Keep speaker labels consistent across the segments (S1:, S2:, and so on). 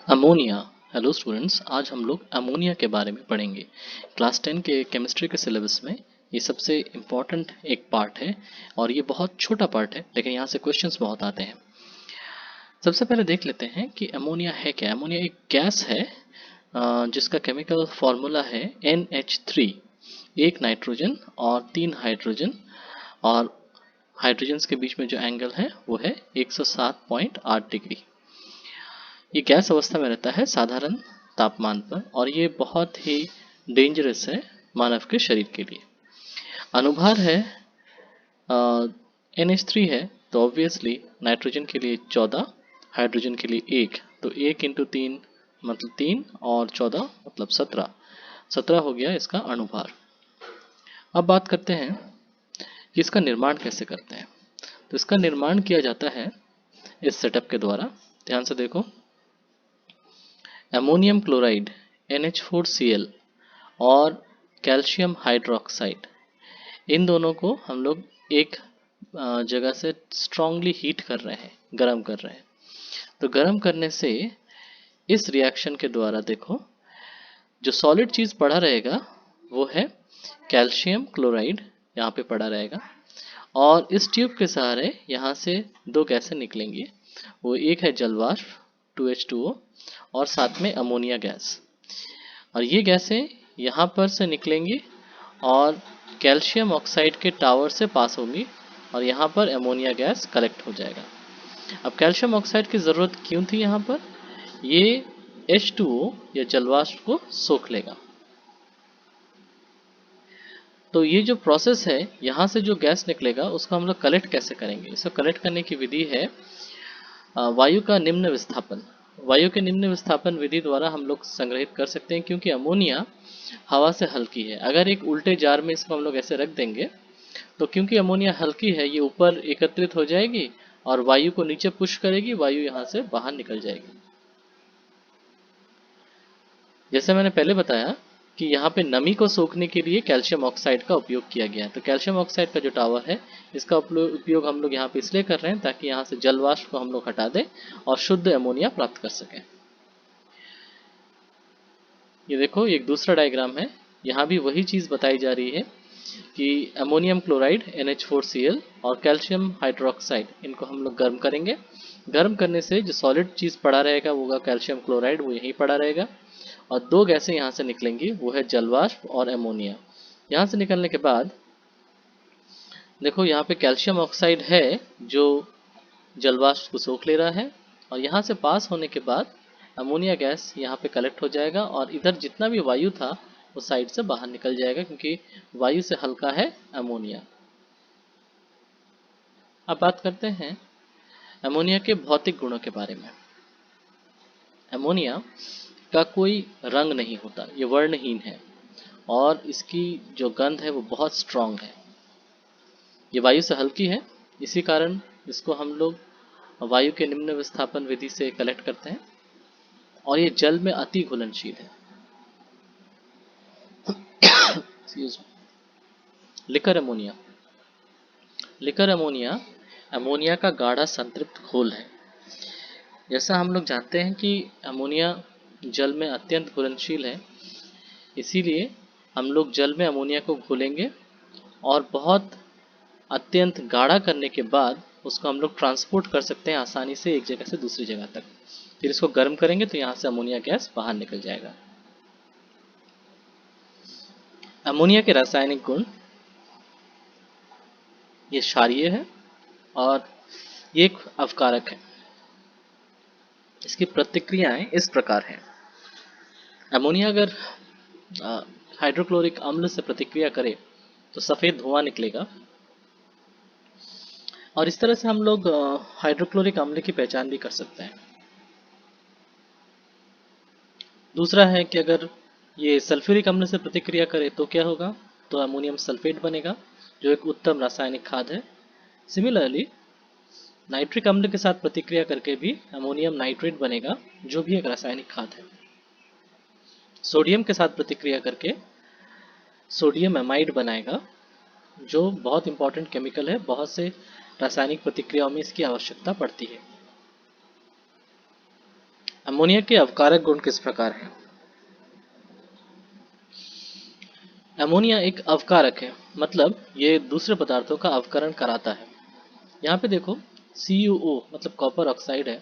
S1: Ammonia. Hello students, आज हम लोग अमोनिया के बारे में पढ़ेंगे। क्लास 10 के केमिस्ट्री के सिलेबस में ये सबसे इम्पॉर्टेंट एक पार्ट है और ये बहुत छोटा पार्ट है, लेकिन यहाँ से क्वेश्चंस बहुत आते हैं। सबसे पहले देख लेते हैं कि अमोनिया है क्या। अमोनिया एक गैस है जिसका केमिकल फार्मूला है NH3। एक नाइट्रोजन और 3 हाइड्रोजन, और हाइड्रोजन्स के बीच में जो एंगल है वो है 107.8 डिग्री। ये गैस अवस्था में रहता है साधारण तापमान पर, और ये बहुत ही डेंजरस है मानव के शरीर के लिए। अनुभार है NH3 है, तो ऑब्वियसली नाइट्रोजन के लिए 14, हाइड्रोजन के लिए 1, तो 1 इंटू 3 मतलब 3 और 14 मतलब 17। 17 हो गया इसका अणुभार। अब बात करते हैं कि इसका निर्माण कैसे करते हैं। तो इसका निर्माण किया जाता है इस सेटअप के द्वारा। ध्यान से देखो, अमोनियम क्लोराइड NH4Cl और कैल्शियम हाइड्रोक्साइड, इन दोनों को हम लोग एक जगह से स्ट्रांगली हीट कर रहे हैं, गर्म कर रहे हैं। तो गर्म करने से इस रिएक्शन के द्वारा देखो, जो सॉलिड चीज़ पड़ा रहेगा वो है कैल्शियम क्लोराइड, यहाँ पे पड़ा रहेगा, और इस ट्यूब के सहारे यहाँ से दो गैसें निकलेंगी। वो एक है जलवाष्प 2H2O और साथ में अमोनिया गैस, और ये गैसें यहाँ पर से निकलेंगी और कैल्शियम ऑक्साइड के टावर से पास होंगी, और यहाँ पर अमोनिया गैस कलेक्ट हो जाएगा। अब कैल्शियम ऑक्साइड की ज़रूरत क्यों थी यहाँ पर? ये H2O या जलवाष्प को सोख लेगा। तो ये जो प्रोसेस है, यहाँ से जो गैस निकलेगा उसको हम लोग कलेक्ट कैसे करेंगे? इसको कलेक्ट करने की विधि है वायु का निम्न विस्थापन। वायु के निम्न विस्थापन विधि द्वारा हम लोग संग्रहित कर सकते हैं, क्योंकि अमोनिया हवा से हल्की है। अगर एक उल्टे जार में इसको हम लोग ऐसे रख देंगे, तो क्योंकि अमोनिया हल्की है, ये ऊपर एकत्रित हो जाएगी और वायु को नीचे पुश करेगी, वायु यहाँ से बाहर निकल जाएगी। जैसे मैंने पहले बताया कि यहाँ पे नमी को सोखने के लिए कैल्शियम ऑक्साइड का उपयोग किया गया है। तो कैल्शियम ऑक्साइड का जो टावर है, इसका उपयोग हम लोग यहाँ पे इसलिए कर रहे हैं ताकि यहाँ से जल वाष्प को हम लोग हटा दें और शुद्ध अमोनिया प्राप्त कर सकें। ये देखो, एक दूसरा डायग्राम है, यहाँ भी वही चीज़ बताई जा रही है कि अमोनियम क्लोराइड NH4Cl और कैल्शियम हाइड्रोक्साइड, इनको हम लोग गर्म करेंगे। गर्म करने से जो सॉलिड चीज़ पड़ा रहेगा वो होगा कैल्शियम क्लोराइड, वो यहीं पड़ा रहेगा, और दो गैसें यहाँ से निकलेंगी, वो है जलवाष्प और अमोनिया। यहाँ से निकलने के बाद देखो, यहाँ पे कैल्शियम ऑक्साइड है जो जलवाष्प को सोख ले रहा है, और यहाँ से पास होने के बाद अमोनिया गैस यहाँ पे कलेक्ट हो जाएगा, और इधर जितना भी वायु था वो साइड से बाहर निकल जाएगा, क्योंकि वायु से हल्का है अमोनिया। अब बात करते हैं अमोनिया के भौतिक गुणों के बारे में। अमोनिया का कोई रंग नहीं होता, ये वर्णहीन है, और इसकी जो गंध है वो बहुत स्ट्रांग है। ये वायु से हल्की है, इसी कारण इसको हम लोग वायु के निम्न विस्थापन विधि से कलेक्ट करते हैं, और ये जल में अति घुलनशील है। Liquor ammonia. Liquor ammonia ammonia का गाढ़ा संतृप्त घोल है। जैसा हम लोग जानते हैं कि अमोनिया जल में अत्यंत घुलनशील है, इसीलिए हम लोग जल में अमोनिया को घोलेंगे और बहुत अत्यंत गाढ़ा करने के बाद उसको हम लोग ट्रांसपोर्ट कर सकते हैं आसानी से एक जगह से दूसरी जगह तक। फिर इसको गर्म करेंगे तो यहाँ से अमोनिया गैस बाहर निकल जाएगा। अमोनिया के रासायनिक गुण, ये क्षारीय है और ये एक अवकारक है। इसकी प्रतिक्रियाएं इस प्रकार हैं। अमोनिया अगर हाइड्रोक्लोरिक अम्ल से प्रतिक्रिया करे तो सफ़ेद धुआं निकलेगा, और इस तरह से हम लोग हाइड्रोक्लोरिक अम्ल की पहचान भी कर सकते हैं। दूसरा है कि अगर ये सल्फ्यूरिक अम्ल से प्रतिक्रिया करे तो क्या होगा, तो अमोनियम सल्फेट बनेगा, जो एक उत्तम रासायनिक खाद है। सिमिलरली नाइट्रिक अम्ल के साथ प्रतिक्रिया करके भी अमोनियम नाइट्रेट बनेगा, जो भी एक रासायनिक खाद है। सोडियम के साथ प्रतिक्रिया करके सोडियम एमाइड बनाएगा, जो बहुत इंपॉर्टेंट केमिकल है, बहुत से रासायनिक प्रतिक्रियाओं में इसकी आवश्यकता पड़ती है। अमोनिया के अवकारक गुण किस प्रकार हैं? अमोनिया एक अवकारक है, मतलब ये दूसरे पदार्थों का अवकरण कराता है। यहाँ पे देखो, CuO मतलब कॉपर ऑक्साइड है।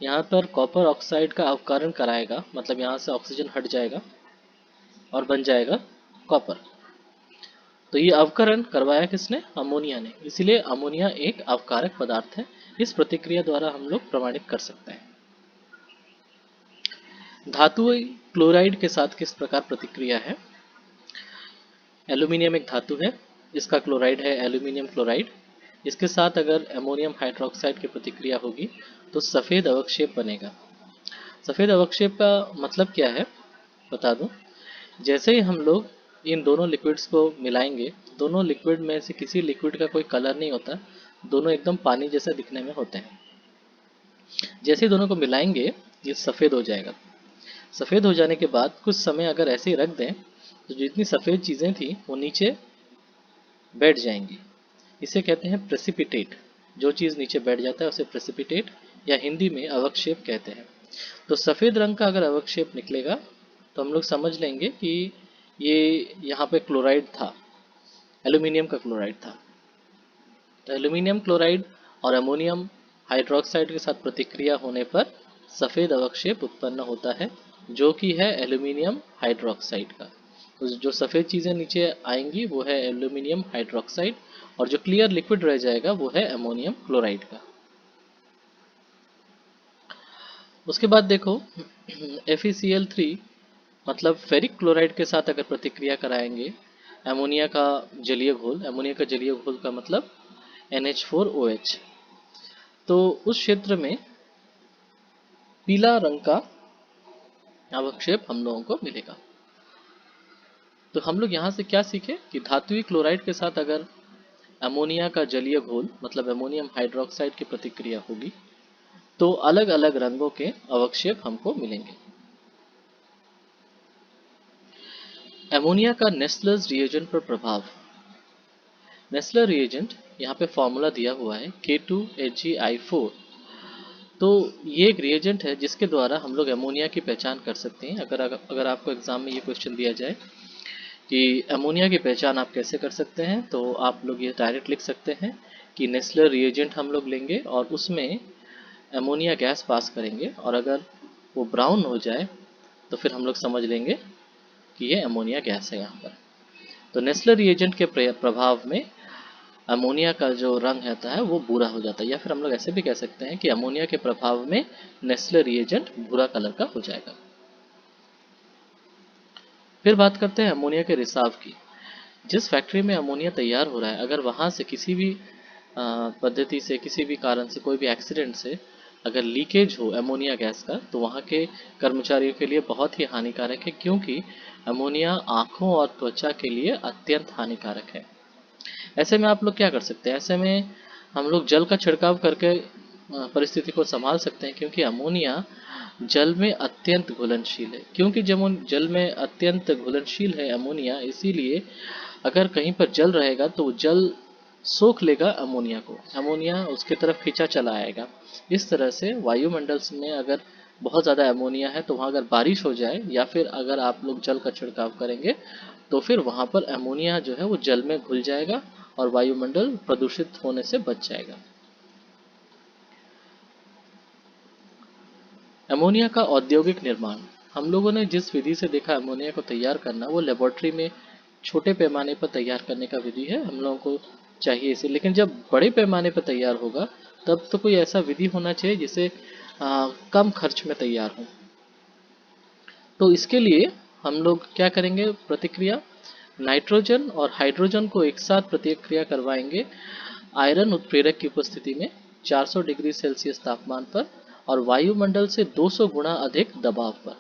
S1: यहाँ पर कॉपर ऑक्साइड का अवकरण कराएगा, मतलब यहाँ से ऑक्सीजन हट जाएगा और बन जाएगा कॉपर। तो ये अवकरण करवाया किसने? अमोनिया ने। इसीलिए अमोनिया एक अवकारक पदार्थ है। इस प्रतिक्रिया द्वारा हम लोग प्रमाणित कर सकते हैं। धातुई क्लोराइड के साथ किस प्रकार प्रतिक्रिया है? एल्यूमिनियम एक धातु है, इसका क्लोराइड है एल्यूमिनियम क्लोराइड। इसके साथ अगर अमोनियम हाइड्रोक्साइड की प्रतिक्रिया होगी तो सफ़ेद अवक्षेप बनेगा। सफ़ेद अवक्षेप का मतलब क्या है बता दूं। जैसे ही हम लोग इन दोनों लिक्विड्स को मिलाएंगे, दोनों लिक्विड में से किसी लिक्विड का कोई कलर नहीं होता, दोनों एकदम पानी जैसा दिखने में होते हैं। जैसे ही दोनों को मिलाएंगे ये सफ़ेद हो जाएगा। सफ़ेद हो जाने के बाद कुछ समय अगर ऐसे ही रख दें तो जितनी सफ़ेद चीज़ें थी वो नीचे बैठ जाएंगी। इसे कहते हैं प्रेसिपिटेट। जो चीज़ नीचे बैठ जाता है उसे प्रेसिपिटेट या हिंदी में अवक्षेप कहते हैं। तो सफ़ेद रंग का अगर अवक्षेप निकलेगा तो हम लोग समझ लेंगे कि ये यहाँ पे क्लोराइड था, एल्यूमिनियम का क्लोराइड था। तो एल्यूमिनियम क्लोराइड और अमोनियम हाइड्रोक्साइड के साथ प्रतिक्रिया होने पर सफ़ेद अवक्षेप उत्पन्न होता है, जो कि है एल्यूमिनियम हाइड्रोक्साइड का। तो जो सफ़ेद चीज़ें नीचे आएंगी वो है एल्यूमिनियम हाइड्रोक्साइड, और जो क्लियर लिक्विड रह जाएगा वो है अमोनियम क्लोराइड का। उसके बाद देखो FeCl3 मतलब फेरिक क्लोराइड के साथ अगर प्रतिक्रिया कराएंगे अमोनिया का जलीय घोल, अमोनिया का जलीय घोल का मतलब NH4OH, तो उस क्षेत्र में पीला रंग का अवक्षेप हम लोगों को मिलेगा। तो हम लोग यहाँ से क्या सीखे कि धात्विक क्लोराइड के साथ अगर अमोनिया का जलीय घोल मतलब अमोनियम हाइड्रोक्साइड की प्रतिक्रिया होगी तो अलग अलग रंगों के अवक्षेप हमको मिलेंगे। अमोनिया का नेस्लर्स रिएजेंट पर प्रभाव। नेस्लर रिएजेंट यहाँ पे फॉर्मूला दिया हुआ है K2HgI4। तो ये एक रिएजेंट है जिसके द्वारा हम लोग अमोनिया की पहचान कर सकते हैं। अगर आपको एग्जाम में ये क्वेश्चन दिया जाए कि अमोनिया की पहचान आप कैसे कर सकते हैं, तो आप लोग ये डायरेक्ट लिख सकते हैं कि नेस्लर रिएजेंट हम लोग लेंगे और उसमें अमोनिया गैस पास करेंगे, और अगर वो ब्राउन हो जाए तो फिर हम लोग समझ लेंगे कि ये अमोनिया गैस है यहाँ पर। तो नेस्लर रिएजेंट के प्रभाव में अमोनिया का जो रंग रहता है वो भूरा हो जाता है, या फिर हम लोग ऐसे भी कह सकते हैं कि अमोनिया के प्रभाव में नेस्लर रिएजेंट भूरा कलर का हो जाएगा। फिर बात करते हैं अमोनिया के रिसाव की। जिस फैक्ट्री में अमोनिया तैयार हो रहा है, अगर वहाँ से किसी भी पद्धति से, किसी भी कारण से, कोई भी एक्सीडेंट से अगर लीकेज हो अमोनिया गैस का, तो वहाँ के कर्मचारियों के लिए बहुत ही हानिकारक है, क्योंकि अमोनिया आँखों और त्वचा के लिए अत्यंत हानिकारक है। ऐसे में आप लोग क्या कर सकते हैं? ऐसे में हम लोग जल का छिड़काव करके परिस्थिति को संभाल सकते हैं, क्योंकि अमोनिया जल में अत्यंत घुलनशील है। क्योंकि जल में अत्यंत घुलनशील है अमोनिया, इसीलिए अगर कहीं पर जल रहेगा तो जल सोख लेगा अमोनिया को, अमोनिया उसके तरफ खींचा चला आएगा। इस तरह से वायुमंडल में अगर बहुत ज़्यादा अमोनिया है तो वहाँ अगर बारिश हो जाए या फिर अगर आप लोग जल का छिड़काव करेंगे तो फिर वहाँ पर अमोनिया जो है वो जल में घुल जाएगा और वायुमंडल प्रदूषित होने से बच जाएगा। अमोनिया का औद्योगिक निर्माण। हम लोगों ने जिस विधि से देखा अमोनिया को तैयार करना, वो लेबोरेटरी में छोटे पैमाने पर तैयार करने का विधि है, हम लोगों को चाहिए इसे। लेकिन जब बड़े पैमाने पर तैयार होगा तब तो कोई ऐसा विधि होना चाहिए जिसे कम खर्च में तैयार हो। तो इसके लिए हम लोग क्या करेंगे? प्रतिक्रिया नाइट्रोजन और हाइड्रोजन को एक साथ प्रतिक्रिया करवाएंगे आयरन उत्प्रेरक की उपस्थिति में 400 डिग्री सेल्सियस तापमान पर और वायुमंडल से 200 गुना अधिक दबाव पर।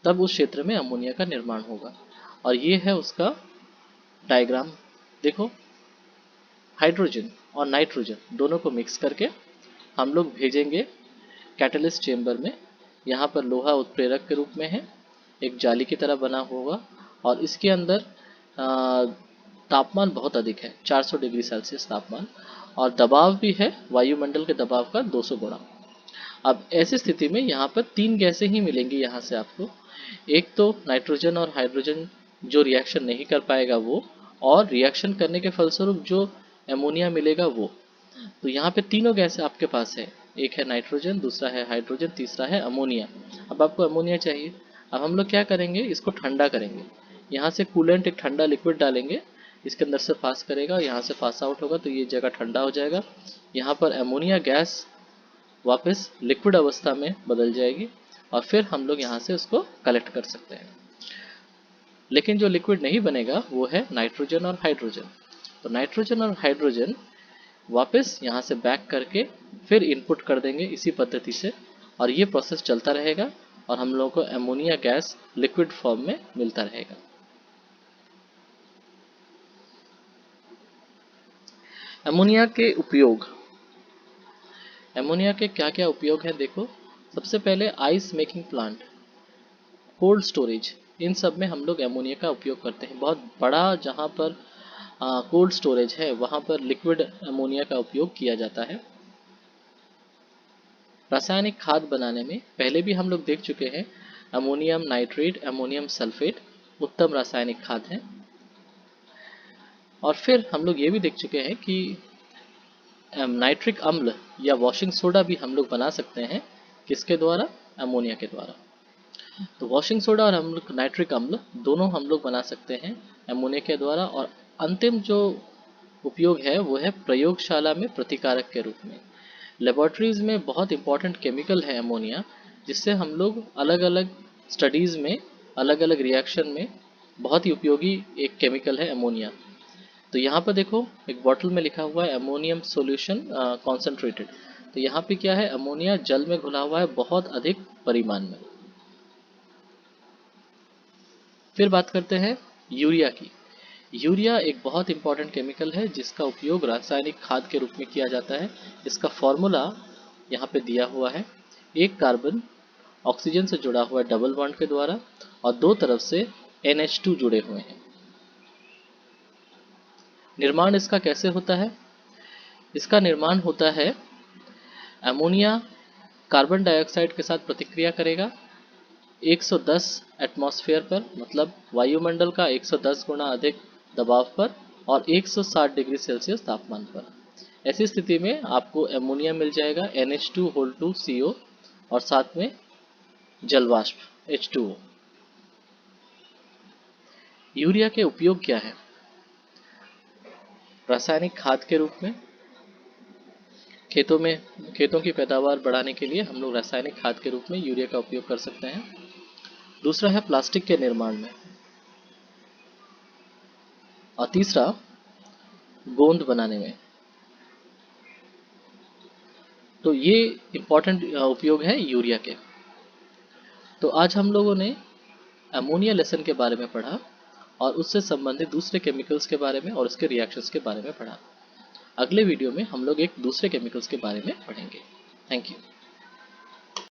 S1: तब उस क्षेत्र में अमोनिया का निर्माण होगा। और ये है उसका डायग्राम। देखो, हाइड्रोजन और नाइट्रोजन दोनों को मिक्स करके हम लोग भेजेंगे कैटलिस्ट चेंबर में। यहाँ पर लोहा उत्प्रेरक के रूप में है, एक जाली की तरह बना होगा, और इसके अंदर तापमान बहुत अधिक है, 400 डिग्री सेल्सियस तापमान, और दबाव भी है वायुमंडल के दबाव का 200 गुना। अब ऐसी स्थिति में यहाँ पर 3 गैसें ही मिलेंगी यहाँ से आपको। एक तो नाइट्रोजन और हाइड्रोजन जो रिएक्शन नहीं कर पाएगा वो, और रिएक्शन करने के फलस्वरूप जो अमोनिया मिलेगा वो। तो यहाँ पे तीनों गैसें आपके पास है, एक है नाइट्रोजन, दूसरा है हाइड्रोजन, तीसरा है अमोनिया। अब आपको अमोनिया चाहिए। अब हम लोग क्या करेंगे, इसको ठंडा करेंगे। यहाँ से कूलेंट एक ठंडा लिक्विड डालेंगे, इसके अंदर से पास करेगा, यहाँ से पास आउट होगा, तो ये जगह ठंडा हो जाएगा। यहाँ पर अमोनिया गैस वापस लिक्विड अवस्था में बदल जाएगी और फिर हम लोग यहाँ से उसको कलेक्ट कर सकते हैं। लेकिन जो लिक्विड नहीं बनेगा वो है नाइट्रोजन और हाइड्रोजन। तो नाइट्रोजन और हाइड्रोजन वापस यहाँ से बैक करके फिर इनपुट कर देंगे इसी पद्धति से, और ये प्रोसेस चलता रहेगा और हम लोगों को अमोनिया गैस लिक्विड फॉर्म में मिलता रहेगा। अमोनिया के उपयोग, अमोनिया के क्या क्या उपयोग हैं देखो। सबसे पहले ice making plant, cold storage, इन सब में हम लोग अमोनिया का उपयोग करते हैं। बहुत बड़ा जहाँ पर कोल्ड स्टोरेज है वहाँ पर लिक्विड अमोनिया का उपयोग किया जाता है। रासायनिक खाद बनाने में पहले भी हम लोग देख चुके हैं, अमोनियम नाइट्रेट, अमोनियम सल्फेट उत्तम रासायनिक खाद हैं। और फिर हम लोग ये भी देख चुके हैं कि नाइट्रिक अम्ल या वॉशिंग सोडा भी हम लोग बना सकते हैं। किसके द्वारा? अमोनिया के द्वारा। तो वॉशिंग सोडा और हम लोग नाइट्रिक अम्ल दोनों हम लोग बना सकते हैं अमोनिया के द्वारा। और अंतिम जो उपयोग है वो है प्रयोगशाला में प्रतिकारक के रूप में। लेबोरेटरीज में बहुत इंपॉर्टेंट केमिकल है अमोनिया, जिससे हम लोग अलग अलग स्टडीज़ में, अलग अलग रिएक्शन में बहुत ही उपयोगी एक केमिकल है अमोनिया। तो यहाँ पर देखो एक बॉटल में लिखा हुआ है अमोनियम सॉल्यूशन कॉन्सेंट्रेटेड। तो यहाँ पे क्या है, अमोनिया जल में घुला हुआ है बहुत अधिक परिमाण में। फिर बात करते हैं यूरिया की। यूरिया एक बहुत इंपॉर्टेंट केमिकल है जिसका उपयोग रासायनिक खाद के रूप में किया जाता है। इसका फॉर्मूला यहाँ पे दिया हुआ है। एक कार्बन ऑक्सीजन से जुड़ा हुआ है डबल बॉन्ड के द्वारा, और दो तरफ से NH2 जुड़े हुए हैं। निर्माण इसका कैसे होता है? इसका निर्माण होता है, अमोनिया कार्बन डाइऑक्साइड के साथ प्रतिक्रिया करेगा 110 एटमॉस्फेयर पर, मतलब वायुमंडल का 110 गुना अधिक दबाव पर और 160 डिग्री सेल्सियस तापमान पर। ऐसी स्थिति में आपको अमोनिया मिल जाएगा NH2CO और साथ में जलवाष्प H2O। यूरिया के उपयोग क्या है? रासायनिक खाद के रूप में खेतों की पैदावार बढ़ाने के लिए हम लोग रासायनिक खाद के रूप में यूरिया का उपयोग कर सकते हैं। दूसरा है प्लास्टिक के निर्माण में, और तीसरा गोंद बनाने में। तो ये इम्पोर्टेंट उपयोग है यूरिया के। तो आज हम लोगों ने अमोनिया लेसन के बारे में पढ़ा और उससे संबंधित दूसरे केमिकल्स के बारे में और उसके रिएक्शंस के बारे में पढ़ा। अगले वीडियो में हम लोग एक दूसरे केमिकल्स के बारे में पढ़ेंगे। Thank you.